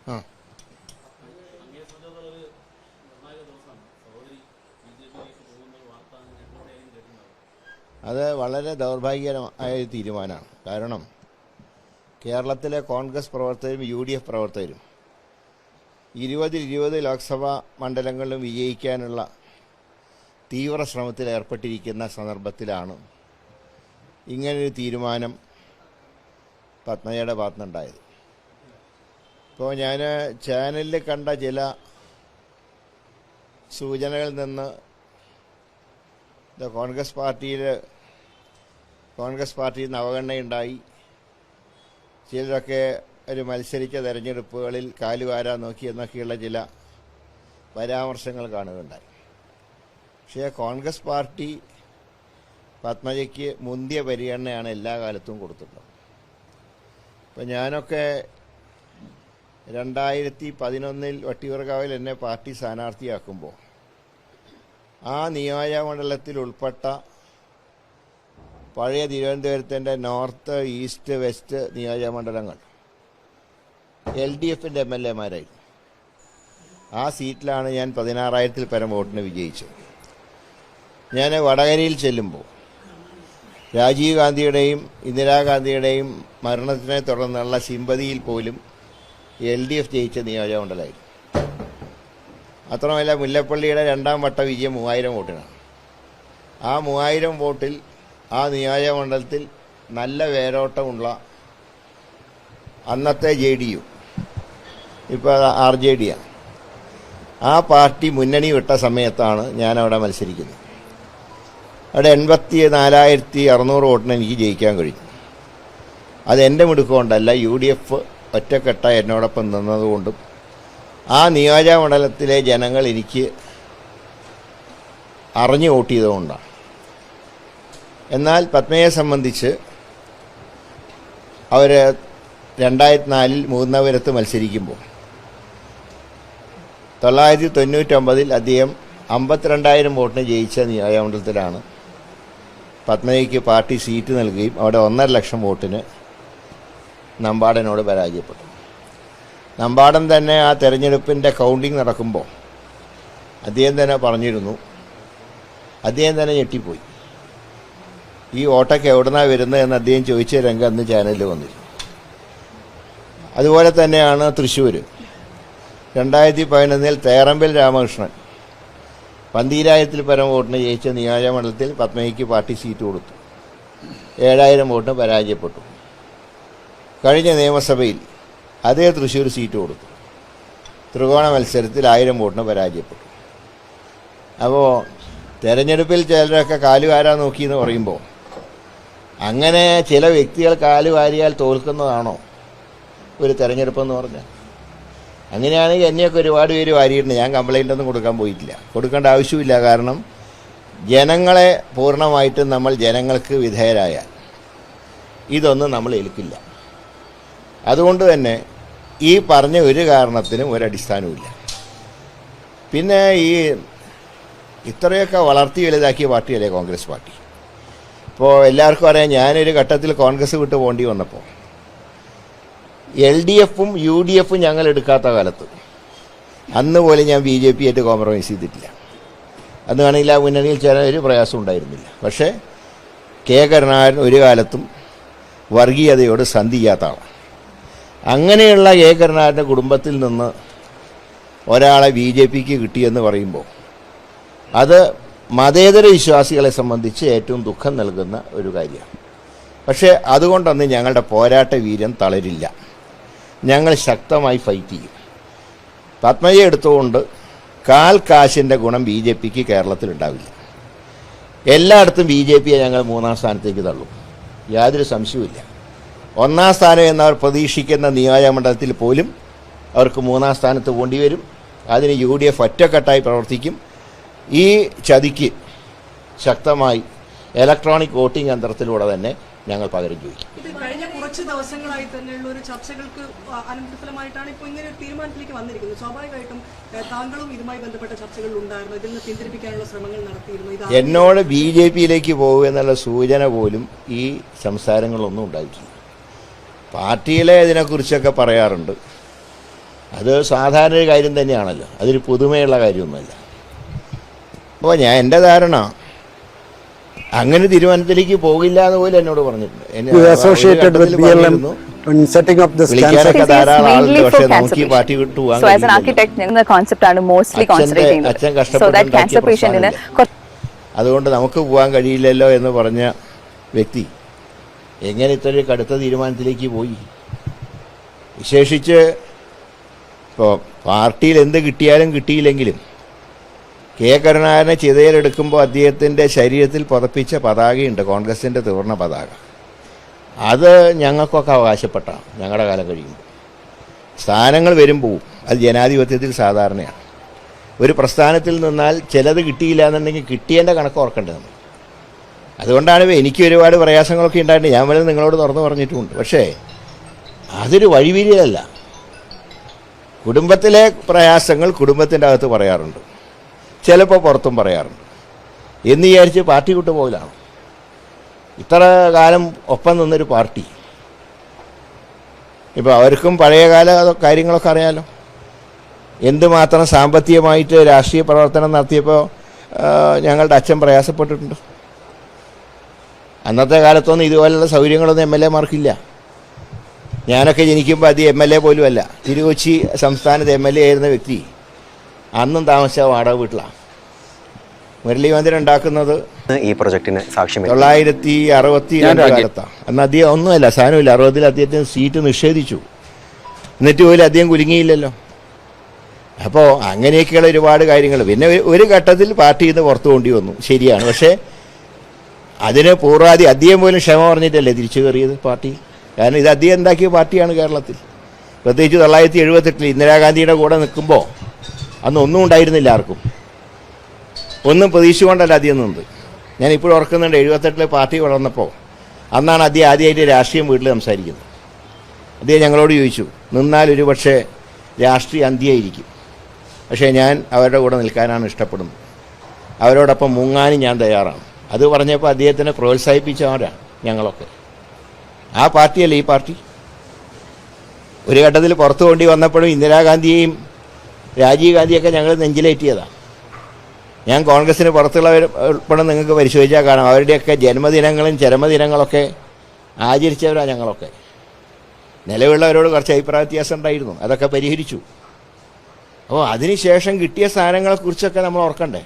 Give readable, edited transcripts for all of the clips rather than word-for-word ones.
ആ അത് വളരെ ദൗർഭാഗ്യകരമായ തീരുമാനമാണ്. കാരണം കേരളത്തിലെ കോൺഗ്രസ് പ്രവർത്തകരും UDF പ്രവർത്തകരും 20 ലോക്സഭാ മണ്ഡലങ്ങളിലും വിജയിക്കാനുള്ള തീവ്ര ശ്രമത്തിൽ ഏർപ്പെട്ടിരിക്കുന്ന സന്ദർഭത്തിലാണ് ഇങ്ങനൊരു തീരുമാനം പത്മജയുടെ ഭാഗത്തുനിന്നുണ്ടായത്. ഇപ്പോൾ ഞാൻ ചാനലിൽ കണ്ട ചില സൂചനകളിൽ നിന്ന് കോൺഗ്രസ് പാർട്ടിയിൽ നിന്ന് അവഗണനയുണ്ടായി, ചിലരൊക്കെ ഒരു മത്സരിച്ച തെരഞ്ഞെടുപ്പുകളിൽ കാലുവാരാൻ നോക്കി എന്നൊക്കെയുള്ള ചില പരാമർശങ്ങൾ കാണുകയുണ്ടായി. പക്ഷേ കോൺഗ്രസ് പാർട്ടി പത്മജയ്ക്ക് മുന്തിയ പരിഗണനയാണ് എല്ലാ കാലത്തും കൊടുത്തിട്ടുള്ളത്. ഇപ്പം ഞാനൊക്കെ 2011 വട്ടിയൂർക്കാവിൽ എന്നെ പാർട്ടി സ്ഥാനാർത്ഥിയാക്കുമ്പോൾ ആ നിയോജകമണ്ഡലത്തിൽ ഉൾപ്പെട്ട പഴയ തിരുവനന്തപുരത്തിൻ്റെ നോർത്ത്, ഈസ്റ്റ്, വെസ്റ്റ് നിയോജകമണ്ഡലങ്ങൾ LDFൻ്റെ MLA-മാരായിരുന്നു. ആ സീറ്റിലാണ് ഞാൻ 16,000-ൽ പരം വോട്ടിന് വിജയിച്ചത്. ഞാൻ വടകരയിൽ ചെല്ലുമ്പോൾ രാജീവ് ഗാന്ധിയുടെയും ഇന്ദിരാഗാന്ധിയുടെയും മരണത്തിനെ തുടർന്നുള്ള സിമ്പതിയിൽ പോലും LDF ജയിച്ച നിയോജകമണ്ഡലമായിരുന്നു. അത്രമല്ല, മുല്ലപ്പള്ളിയുടെ 2ാം വട്ട വിജയം 3000 വോട്ടിനാണ്. ആ 3000 വോട്ടിൽ ആ നിയോജകമണ്ഡലത്തിൽ നല്ല വേരോട്ടമുള്ള അന്നത്തെ JDU, ഇപ്പോൾ RJD-യാണ്, ആ പാർട്ടി മുന്നണി വിട്ട സമയത്താണ് ഞാനവിടെ മത്സരിക്കുന്നത്. അവിടെ 84,600 വോട്ടിന് എനിക്ക് ജയിക്കാൻ കഴിഞ്ഞു. അത് എൻ്റെ മിടുക്കുകൊണ്ടല്ല, UDF ഒറ്റക്കെട്ടായി എന്നോടൊപ്പം നിന്നതുകൊണ്ടും ആ നിയോജകമണ്ഡലത്തിലെ ജനങ്ങൾ എനിക്ക് അറിഞ്ഞു വോട്ട് ചെയ്തുകൊണ്ടാണ്. എന്നാൽ പത്മയെ സംബന്ധിച്ച് അവർ 2004-ൽ മൂന്നാപുരത്ത് മത്സരിക്കുമ്പോൾ 999-ൽ അദ്ദേഹം 52,000 വോട്ടിന് ജയിച്ച നിയോജകമണ്ഡലത്തിലാണ് പത്മജയ്ക്ക് പാർട്ടി സീറ്റ് നൽകുകയും അവിടെ 1.5 ലക്ഷം വോട്ടിന് നമ്പാടനോട് പരാജയപ്പെട്ടു. നമ്പാടൻ തന്നെ ആ തെരഞ്ഞെടുപ്പിൻ്റെ കൗണ്ടിങ് നടക്കുമ്പോൾ അദ്ദേഹം തന്നെ പറഞ്ഞിരുന്നു, അദ്ദേഹം തന്നെ ഞെട്ടിപ്പോയി, ഈ വോട്ടൊക്കെ എവിടുന്നാണ് വരുന്നത് എന്ന് അദ്ദേഹം ചോദിച്ച രംഗം അന്ന് ചാനലിൽ വന്നിരുന്നു. അതുപോലെ തന്നെയാണ് തൃശ്ശൂർ 2011-ൽ തേറമ്പിൽ രാമകൃഷ്ണൻ 12,000-ൽ പരം വോട്ടിന് ജയിച്ച നിയോജകമണ്ഡലത്തിൽ പത്മജയ്ക്ക് പാർട്ടി സീറ്റ് കൊടുത്തു. 7,000 വോട്ടിന് പരാജയപ്പെട്ടു. കഴിഞ്ഞ നിയമസഭയിൽ അതേ തൃശ്ശൂർ സീറ്റ് കൊടുത്തു. ത്രികോണ മത്സരത്തിൽ 1000 വോട്ടിന് പരാജയപ്പെട്ടു. അപ്പോൾ തെരഞ്ഞെടുപ്പിൽ ചിലരൊക്കെ കാലുവാരാൻ നോക്കിയെന്ന് പറയുമ്പോൾ അങ്ങനെ ചില വ്യക്തികൾ കാലുവാരിയാൽ തോൽക്കുന്നതാണോ ഒരു തെരഞ്ഞെടുപ്പെന്ന് പറഞ്ഞാൽ? അങ്ങനെയാണെങ്കിൽ എന്നെയൊക്കെ ഒരുപാട് പേര് വാരിയിട്ടുണ്ട്. ഞാൻ കംപ്ലൈൻ്റ് ഒന്നും കൊടുക്കാൻ പോയിട്ടില്ല, കൊടുക്കേണ്ട ആവശ്യമില്ല. കാരണം ജനങ്ങളെ പൂർണ്ണമായിട്ടും നമ്മൾ ജനങ്ങൾക്ക് വിധേയരായാൽ ഇതൊന്നും നമ്മൾ ഏൽക്കില്ല. അതുകൊണ്ട് തന്നെ ഈ പറഞ്ഞ ഒരു കാരണത്തിനും ഒരടിസ്ഥാനവുമില്ല. പിന്നെ ഈ ഇത്രയൊക്കെ വളർത്തി വലുതാക്കിയ പാർട്ടിയല്ലേ കോൺഗ്രസ് പാർട്ടി. ഇപ്പോൾ എല്ലാവർക്കും അറിയാം, ഞാനൊരു ഘട്ടത്തിൽ കോൺഗ്രസ് വിട്ട് പോകേണ്ടി വന്നപ്പോൾ LDFും UDFും ഞങ്ങൾ എടുക്കാത്ത കാലത്ത് അന്ന് പോലും ഞാൻ BJP ആയിട്ട് കോംപ്രമൈസ് ചെയ്തിട്ടില്ല. അന്ന് വേണമെങ്കിൽ ആ മുന്നണിയിൽ ചേരാൻ ഒരു പ്രയാസം ഉണ്ടായിരുന്നില്ല. പക്ഷേ കരുണാകരൻ ഒരു കാലത്തും വർഗീയതയോട് സന്ധി ചെയ്യാത്ത ആളാണ്. അങ്ങനെയുള്ള കരുണാകരൻ്റെ കുടുംബത്തിൽ നിന്ന് ഒരാളെ BJPക്ക് കിട്ടിയെന്ന് പറയുമ്പോൾ അത് മതേതര വിശ്വാസികളെ സംബന്ധിച്ച് ഏറ്റവും ദുഃഖം നൽകുന്ന ഒരു കാര്യമാണ്. പക്ഷേ അതുകൊണ്ടൊന്നും ഞങ്ങളുടെ പോരാട്ട വീര്യം തളരില്ല. ഞങ്ങൾ ശക്തമായി ഫൈറ്റ് ചെയ്യും. പത്മജയെ എടുത്തുകൊണ്ട് കാശിൻ്റെ ഗുണം BJPക്ക് കേരളത്തിലുണ്ടാവില്ല. എല്ലായിടത്തും BJPയെ ഞങ്ങൾ 3ാം സ്ഥാനത്തേക്ക് തള്ളും, യാതൊരു സംശയവുമില്ല. 1ാം സ്ഥാനം എന്നവർ പ്രതീക്ഷിക്കുന്ന നിയോജകമണ്ഡലത്തിൽ പോലും അവർക്ക് 3ാം സ്ഥാനത്ത് പോണ്ടി വരും. അതിന് UDF ഒറ്റക്കെട്ടായി പ്രവർത്തിക്കും. ഈ ചതിക്ക് ശക്തമായി ഇലക്ട്രോണിക് വോട്ടിംഗ് യന്ത്രത്തിലൂടെ തന്നെ ഞങ്ങൾ പകരം ചോദിക്കും. കഴിഞ്ഞ കുറച്ച് ദിവസങ്ങളായി തന്നെയുള്ള ഒരു ചർച്ചകൾക്ക് അനന്തരഫലമായിട്ടാണ് ഇപ്പോൾ ഇങ്ങനെ ഒരു തീരുമാനത്തിലേക്ക് വന്നിരിക്കുന്നത്. സ്വാഭാവികമായിട്ടും താങ്കളും ഇതുമായി ബന്ധപ്പെട്ട ചർച്ചകൾ ഉണ്ടായിരുന്നു, ഇതിൽ നിന്ന് പിന്തിരിപ്പിക്കാനുള്ള ശ്രമങ്ങൾ നടത്തിയിരുന്നു. എന്നോട് BJPയിലേക്ക് പോകുക എന്നുള്ള സൂചന പോലും ഈ സംസാരങ്ങളൊന്നും ഉണ്ടായിട്ടില്ല. പാർട്ടിയിലെ ഇതിനെക്കുറിച്ചൊക്കെ പറയാറുണ്ട്. അത് സാധാരണ ഒരു കാര്യം തന്നെയാണല്ലോ, അതൊരു പുതുമയുള്ള കാര്യമൊന്നുമല്ല. അപ്പോൾ എൻ്റെ ധാരണ അങ്ങനെ തീരുമാനത്തിലേക്ക് പോകില്ല എന്ന് പോലും എന്നോട് പറഞ്ഞിട്ടുണ്ട്. വിളിക്കാനൊക്കെ ധാരാളം ആളുണ്ട്, പക്ഷേ നമുക്ക് ഈ പാർട്ടി വിട്ടു പോകാൻ അച്ഛൻ കഷ്ടപ്പെട്ട് അതുകൊണ്ട് നമുക്ക് പോകാൻ കഴിയില്ലല്ലോ എന്ന് പറഞ്ഞ വ്യക്തി എങ്ങനെ ഇത്രയും കടുത്ത തീരുമാനത്തിലേക്ക് പോയി? വിശേഷിച്ച് ഇപ്പോൾ പാർട്ടിയിൽ എന്ത് കിട്ടിയാലും കിട്ടിയില്ലെങ്കിലും കെ കരുണാകരനെ ചിതയിലെടുക്കുമ്പോൾ അദ്ദേഹത്തിൻ്റെ ശരീരത്തിൽ പുതപ്പിച്ച പതാകയുണ്ട്, കോൺഗ്രസിൻ്റെ ത്രിവർണ്ണ പതാക. അത് ഞങ്ങൾക്കൊക്കെ അവകാശപ്പെട്ടാണ് ഞങ്ങളുടെ കാലം കഴിയുമ്പോൾ. സ്ഥാനങ്ങൾ വരും പോവും, അത് ജനാധിപത്യത്തിൽ സാധാരണയാണ്. ഒരു പ്രസ്ഥാനത്തിൽ നിന്നാൽ ചിലത് കിട്ടിയില്ല എന്നുണ്ടെങ്കിൽ കിട്ടിയതിൻ്റെ കണക്ക് ഓർക്കേണ്ടത് നമ്മൾ. അതുകൊണ്ടാണ് എനിക്ക് ഒരുപാട് പ്രയാസങ്ങളൊക്കെ ഉണ്ടായിട്ട് ഞാൻ വരെ നിങ്ങളോട് തുറന്നു പറഞ്ഞിട്ടുമുണ്ട്. പക്ഷേ അതൊരു വഴിവിരിയല്ല. കുടുംബത്തിലെ പ്രയാസങ്ങൾ കുടുംബത്തിൻ്റെ അകത്ത് പറയാറുണ്ട്, ചിലപ്പോൾ പുറത്തും പറയാറുണ്ട്. എന്ന് വിചാരിച്ച് പാർട്ടി വിട്ടു പോകലാണ്. ഇത്ര കാലം ഒപ്പം നിന്നൊരു പാർട്ടി, ഇപ്പോൾ അവർക്കും പഴയകാല കാര്യങ്ങളൊക്കെ അറിയാലോ. എന്തുമാത്രം സാമ്പത്തികമായിട്ട് രാഷ്ട്രീയ പ്രവർത്തനം നടത്തിയപ്പോൾ ഞങ്ങളുടെ അച്ഛൻ പ്രയാസപ്പെട്ടിട്ടുണ്ട്. അന്നത്തെ കാലത്തൊന്നും ഇതുപോലുള്ള സൗകര്യങ്ങളൊന്നും MLA-മാർക്കില്ല. ഞാനൊക്കെ ജനിക്കുമ്പോൾ അത് MLA പോലുമല്ല, തിരുകൊച്ചി സംസ്ഥാനത്ത് MLA ആയിരുന്ന വ്യക്തി അന്നും താമസിച്ച വാടക വീട്ടിലാണ്. മുരളി മന്ദിരം ഉണ്ടാക്കുന്നത് ഈ പ്രൊജക്ടിന് സാക്ഷ്യം 1962 കാലത്താണ്. അന്ന് അദ്ദേഹം ഒന്നുമല്ല, സാധനമില്ല. 60-ൽ അദ്ദേഹത്തിന് സീറ്റ് നിഷേധിച്ചു. എന്നിട്ട് പോലും അദ്ദേഹം കുലുങ്ങിയില്ലല്ലോ. അപ്പോൾ അങ്ങനെയൊക്കെയുള്ള ഒരുപാട് കാര്യങ്ങൾ. പിന്നെ ഒരു ഘട്ടത്തിൽ പാർട്ടിയിൽ നിന്ന് പുറത്തു കൊണ്ടി വന്നു, ശരിയാണ്. പക്ഷേ അതിന് പൂർവാധി അദ്ദേഹം പോലും ക്ഷമ പറഞ്ഞിട്ടല്ലേ തിരിച്ചു കയറിയത് പാർട്ടി. കാരണം ഇത് അദ്ദേഹം ഉണ്ടാക്കിയ പാർട്ടിയാണ് കേരളത്തിൽ. പ്രത്യേകിച്ച് 1978 ഇന്ദിരാഗാന്ധിയുടെ കൂടെ നിൽക്കുമ്പോൾ അന്ന് ഒന്നും ഉണ്ടായിരുന്നില്ല ആർക്കും. ഒന്നും പ്രതീക്ഷിച്ചുകൊണ്ടല്ല അദ്ദേഹം നിന്നത്. ഞാൻ ഇപ്പോഴും ഓർക്കുന്നുണ്ട്, 78 പാർട്ടി വളർന്നപ്പോൾ അന്നാണ് അദ്ദേഹം ആദ്യമായിട്ട് രാഷ്ട്രീയം വീട്ടിൽ സംസാരിക്കുന്നത്. അദ്ദേഹം ഞങ്ങളോട് ചോദിച്ചു, നിന്നാൽ ഒരു പക്ഷേ രാഷ്ട്രീയ അന്ത്യമായിരിക്കും, പക്ഷേ ഞാൻ അവരുടെ കൂടെ നിൽക്കാനാണ് ഇഷ്ടപ്പെടുന്നത്, അവരോടൊപ്പം മുങ്ങാനും ഞാൻ തയ്യാറാണ്. അത് പറഞ്ഞപ്പോൾ അദ്ദേഹത്തിനെ പ്രോത്സാഹിപ്പിച്ചവരാണ് ഞങ്ങളൊക്കെ. ആ പാർട്ടിയല്ല ഈ പാർട്ടി. ഒരു ഘട്ടത്തിൽ പുറത്തു കൊണ്ടി വന്നപ്പോഴും ഇന്ദിരാഗാന്ധിയെയും രാജീവ് ഗാന്ധിയൊക്കെ ഞങ്ങൾ നെഞ്ചിലേറ്റിയതാണ്. ഞാൻ കോൺഗ്രസ്സിന് പുറത്തുള്ളവരും നിങ്ങൾക്ക് പരിശോധിച്ചാൽ കാണാം, അവരുടെയൊക്കെ ജന്മദിനങ്ങളും ചരമദിനങ്ങളൊക്കെ ആചരിച്ചവരാണ് ഞങ്ങളൊക്കെ. നിലവിലുള്ളവരോട് കുറച്ച് അഭിപ്രായ വ്യത്യാസം ഉണ്ടായിരുന്നു, അതൊക്കെ പരിഹരിച്ചു. അപ്പോൾ അതിനുശേഷം കിട്ടിയ സ്ഥാനങ്ങളെക്കുറിച്ചൊക്കെ നമ്മൾ ഓർക്കണ്ടേ?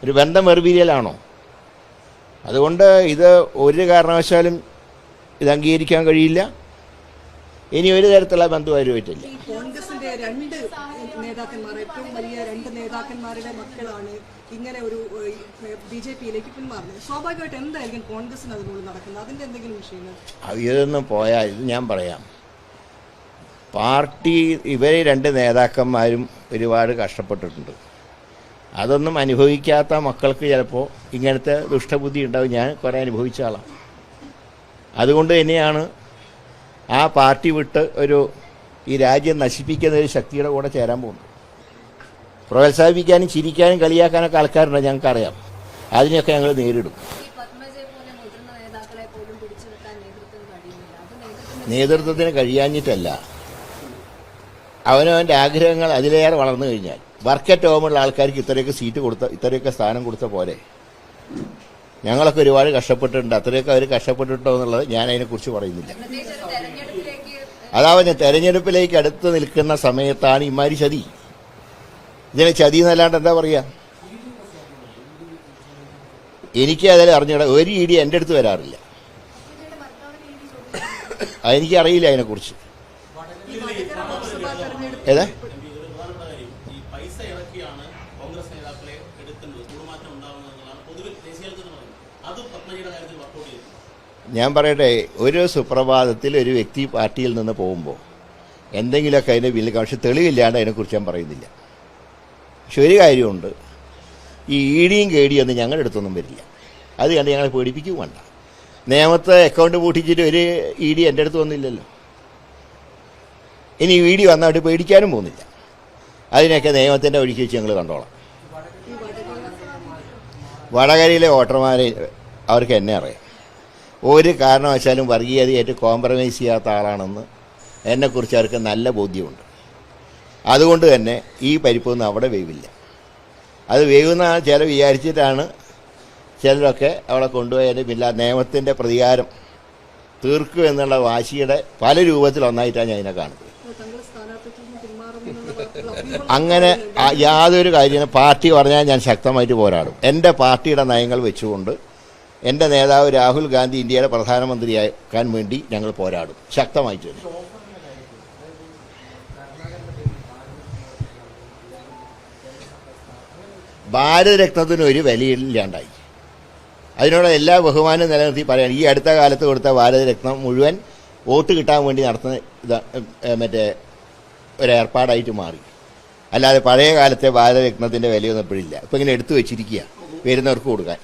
ഒരു ബന്ധം വെറുപിരിയലാണോ? അതുകൊണ്ട് ഇത് ഒരു കാരണവശാലും ഇത് അംഗീകരിക്കാൻ കഴിയില്ല. ഇനി ഒരു തരത്തിലുള്ള ബന്ധുവാരുമായിട്ടില്ല. കോൺഗ്രസിന്റെ രണ്ട് നേതാക്കന്മാർ, ഏറ്റവും വലിയ രണ്ട് നേതാക്കന്മാരുടെ മക്കളാണ് ഇങ്ങനെ ഒരു BJP-യിലേക്ക് പിന്മാറുന്നത്. സ്വാഭാവികമായിട്ട് എന്തായിരിക്കും കോൺഗ്രസിന് അതിനുള്ളിൽ നടക്കുന്നത്? അതിന്റെ എന്തെങ്കിലും വിഷയങ്ങൾ ഇതൊന്നും പോയാൽ ഇത് ഞാൻ പറയാം. പാർട്ടി ഇവരെ രണ്ട് നേതാക്കന്മാരും ഒരുപാട് കഷ്ടപ്പെട്ടിട്ടുണ്ട്. അതൊന്നും അനുഭവിക്കാത്ത മക്കൾക്ക് ചിലപ്പോൾ ഇങ്ങനത്തെ ദുഷ്ടബുദ്ധി ഉണ്ടാവും. ഞാൻ കുറേ അനുഭവിച്ച ആളാണ്. അതുകൊണ്ട് തന്നെയാണ് ആ പാർട്ടി വിട്ട് ഈ രാജ്യം നശിപ്പിക്കുന്ന ഒരു ശക്തിയുടെ കൂടെ ചേരാൻ പോകുന്നത്. പ്രോത്സാഹിപ്പിക്കാനും ചിരിക്കാനും കളിയാക്കാനൊക്കെ ആൾക്കാരുണ്ട്, ഞങ്ങൾക്കറിയാം. അതിനെയൊക്കെ ഞങ്ങൾ നേരിടും. നേതൃത്വത്തിന് കഴിയാഞ്ഞിട്ടല്ല, അവനവൻ്റെ ആഗ്രഹങ്ങൾ അതിലേറെ വളർന്നു കഴിഞ്ഞാൽ വർക്ക് അറ്റ് ഹോമുള്ള ആൾക്കാർക്ക് ഇത്രയൊക്കെ സീറ്റ് കൊടുത്ത, ഇത്രയൊക്കെ സ്ഥാനം കൊടുത്ത പോലെ ഞങ്ങളൊക്കെ ഒരുപാട് കഷ്ടപ്പെട്ടിട്ടുണ്ട്. അത്രയൊക്കെ അവർ കഷ്ടപ്പെട്ടിട്ടോ എന്നുള്ളത് ഞാൻ അതിനെക്കുറിച്ച് പറയുന്നില്ല. അതാവുന്ന തെരഞ്ഞെടുപ്പിലേക്ക് അടുത്ത് നിൽക്കുന്ന സമയത്താണ് ഇമാരി ചതി. ഇതിനെ ചതി എന്നല്ലാണ്ട് എന്താ പറയുക? എനിക്ക് അതിൽ അറിഞ്ഞൂടാ. ഒരു ED എൻ്റെ അടുത്ത് വരാറില്ല, അതെനിക്കറിയില്ല അതിനെക്കുറിച്ച്. ഏതാ ഞാൻ പറയട്ടെ, ഒരു സുപ്രഭാതത്തിൽ ഒരു വ്യക്തി പാർട്ടിയിൽ നിന്ന് പോകുമ്പോൾ എന്തെങ്കിലുമൊക്കെ അതിൻ്റെ പിന്നിൽ, പക്ഷെ തെളിവില്ലാണ്ട് അതിനെക്കുറിച്ച് ഞാൻ പറയുന്നില്ല. പക്ഷെ ഒരു കാര്യമുണ്ട്, ഈ ED-യും KD ഒന്നും ഞങ്ങളുടെ അടുത്തൊന്നും വരില്ല. അത് കണ്ട് ഞങ്ങളെ പേടിപ്പിക്കും വേണ്ട. നിയമത്തെ അക്കൗണ്ട് പൂട്ടിച്ചിട്ട് ഒരു ED എൻ്റെ അടുത്ത് വന്നില്ലല്ലോ. ഇനി ED വന്നിട്ട് പേടിക്കാനും പോകുന്നില്ല. അതിനൊക്കെ നിയമത്തിൻ്റെ വഴിക്ക് വെച്ച് ഞങ്ങൾ കണ്ടോളാം. വടകരയിലെ വോട്ടർമാരെ അവർക്ക് എന്നെ അറിയാം. ഒരു കാരണവശാലും വർഗീയതയായിട്ട് കോംപ്രമൈസ് ചെയ്യാത്ത ആളാണെന്ന് എന്നെക്കുറിച്ച് അവർക്ക് നല്ല ബോധ്യമുണ്ട്. അതുകൊണ്ട് തന്നെ ഈ പരിപ്പൊന്നും അവിടെ വേവില്ല. അത് വേവുന്ന ചില വിചാരിച്ചിട്ടാണ് ചിലരൊക്കെ അവിടെ കൊണ്ടുപോയതിൻ്റെ പിന്നെ നിയമത്തിൻ്റെ പ്രതികാരം തീർക്കും എന്നുള്ള വാശിയുടെ പല രൂപത്തിൽ ഒന്നായിട്ടാണ് ഞാൻ ഇതിനെ കാണുന്നത്. താങ്കൾ സ്ഥാനാർത്ഥിത്വത്തിൽ നിന്ന് പിന്മാറുമെന്നുള്ള വാർത്തകൾ അങ്ങനെ യാതൊരു കാര്യം പാർട്ടി പറഞ്ഞാൽ ഞാൻ ശക്തമായിട്ട് പോരാടും. എൻ്റെ പാർട്ടിയുടെ നയങ്ങൾ വെച്ചുകൊണ്ട് എൻ്റെ നേതാവ് രാഹുൽ ഗാന്ധി ഇന്ത്യയുടെ പ്രധാനമന്ത്രിയാക്കാൻ വേണ്ടി ഞങ്ങൾ പോരാടും ശക്തമായിട്ട്. ഭാരതരത്നത്തിന് ഒരു വിലയില്ലാണ്ടായി. അതിനോട് എല്ലാ ബഹുമാനവും നിലനിർത്തി പറയാൻ ഈ അടുത്ത കാലത്ത് കൊടുത്ത ഭാരതരത്നം മുഴുവൻ വോട്ട് കിട്ടാൻ വേണ്ടി നടത്തുന്ന മറ്റേ ഒരേർപ്പാടായിട്ട് മാറി. അല്ലാതെ പഴയ കാലത്തെ ഭാരതരത്നത്തിൻ്റെ വിലയൊന്നും എപ്പോഴില്ല. ഇപ്പം ഇങ്ങനെ എടുത്തു വെച്ചിരിക്കുക വരുന്നവർക്ക് കൊടുക്കാൻ.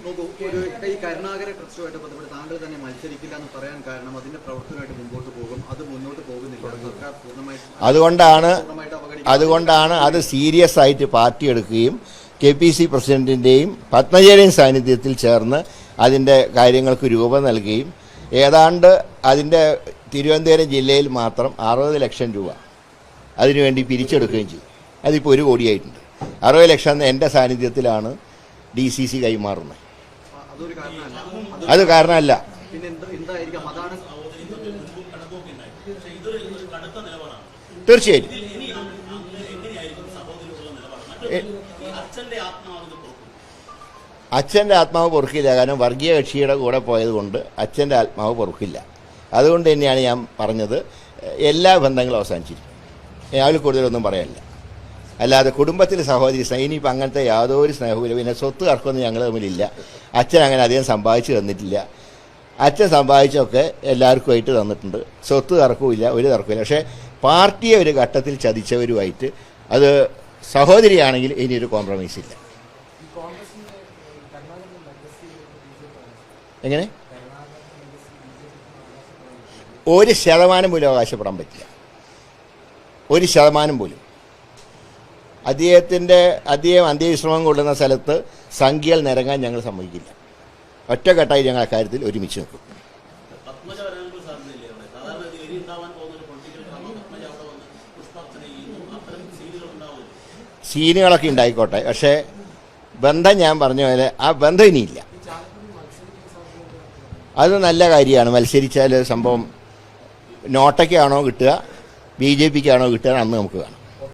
ഈ കരുണാകര ട്രസ്റ്റുമായിട്ട് ബന്ധപ്പെട്ട് താങ്കൾ തന്നെ മത്സരിക്കില്ല എന്ന് പറയാൻ കാരണം അതിന്റെ പ്രവർത്തനമായിട്ട് മുമ്പോട്ട് പോകും, അത് മുന്നോട്ട് പോകുന്നില്ല, സർക്കാർ പൂർണ്ണമായിട്ട് അതുകൊണ്ടാണ് അത് സീരിയസ് ആയിട്ട് പാർട്ടി എടുക്കുകയും KPC പ്രസിഡന്റിൻ്റെയും പത്മജയുടെയും സാന്നിധ്യത്തിൽ ചേർന്ന് അതിൻ്റെ കാര്യങ്ങൾക്ക് രൂപം നൽകുകയും ഏതാണ്ട് അതിൻ്റെ തിരുവനന്തപുരം ജില്ലയിൽ മാത്രം 60 ലക്ഷം രൂപ അതിനുവേണ്ടി പിരിച്ചെടുക്കുകയും ചെയ്യും. അതിപ്പോൾ 1 കോടിയായിട്ടുണ്ട്. 60 ലക്ഷം എൻ്റെ സാന്നിധ്യത്തിലാണ് DCC കൈമാറുന്നത്. അത് കാരണമല്ല. തീർച്ചയായിട്ടും അച്ഛൻ്റെ ആത്മാവ് പൊറുക്കില്ല. കാരണം വർഗീയ കക്ഷിയുടെ കൂടെ പോയതുകൊണ്ട് അച്ഛൻ്റെ ആത്മാവ് പൊറുക്കില്ല. അതുകൊണ്ട് തന്നെയാണ് ഞാൻ പറഞ്ഞത് എല്ലാ ബന്ധങ്ങളും അവസാനിച്ചിരിക്കും. അതിൽ കൂടുതലൊന്നും പറയാനില്ല. അല്ലാതെ കുടുംബത്തിൽ സഹോദരി സ്നേഹം ഇനിയിപ്പോൾ അങ്ങനത്തെ യാതൊരു സ്നേഹവും പിന്നെ സ്വത്ത് തർക്കമൊന്നും ഞങ്ങൾ തമ്മിലില്ല. അച്ഛൻ അങ്ങനെ അധികം സമ്പാദിച്ച് തന്നിട്ടില്ല. അച്ഛൻ സമ്പാദിച്ചൊക്കെ എല്ലാവർക്കുമായിട്ട് തന്നിട്ടുണ്ട്. സ്വത്ത് തർക്കവുമില്ല, ഒരു തർക്കമില്ല. പക്ഷേ പാർട്ടിയെ ഒരു ഘട്ടത്തിൽ ചതിച്ചവരുമായിട്ട് അത് സഹോദരിയാണെങ്കിൽ ഇനിയൊരു കോംപ്രമൈസ് ഇല്ല. എങ്ങനെ 1% പോലും അവകാശപ്പെടാൻ പറ്റില്ല. 1% പോലും. അദ്ദേഹം അന്ത്യവിശ്രമം കൊള്ളുന്ന സ്ഥലത്ത് സംഖ്യകൾ നിരങ്ങാൻ ഞങ്ങൾ സമ്മതിക്കില്ല. ഒറ്റക്കെട്ടായി ഞങ്ങൾ അക്കാര്യത്തിൽ ഒരുമിച്ച് നിൽക്കും. സീനുകളൊക്കെ ഉണ്ടായിക്കോട്ടെ, പക്ഷേ ബന്ധം ഞാൻ പറഞ്ഞ പോലെ ആ ബന്ധം ഇനിയില്ല. അത് നല്ല കാര്യമാണ്. മത്സരിച്ചാൽ സംഭവം നോട്ടയ്ക്കാണോ കിട്ടുക BJPക്കാണോ കിട്ടുക അന്ന് നമുക്ക് കാണാം.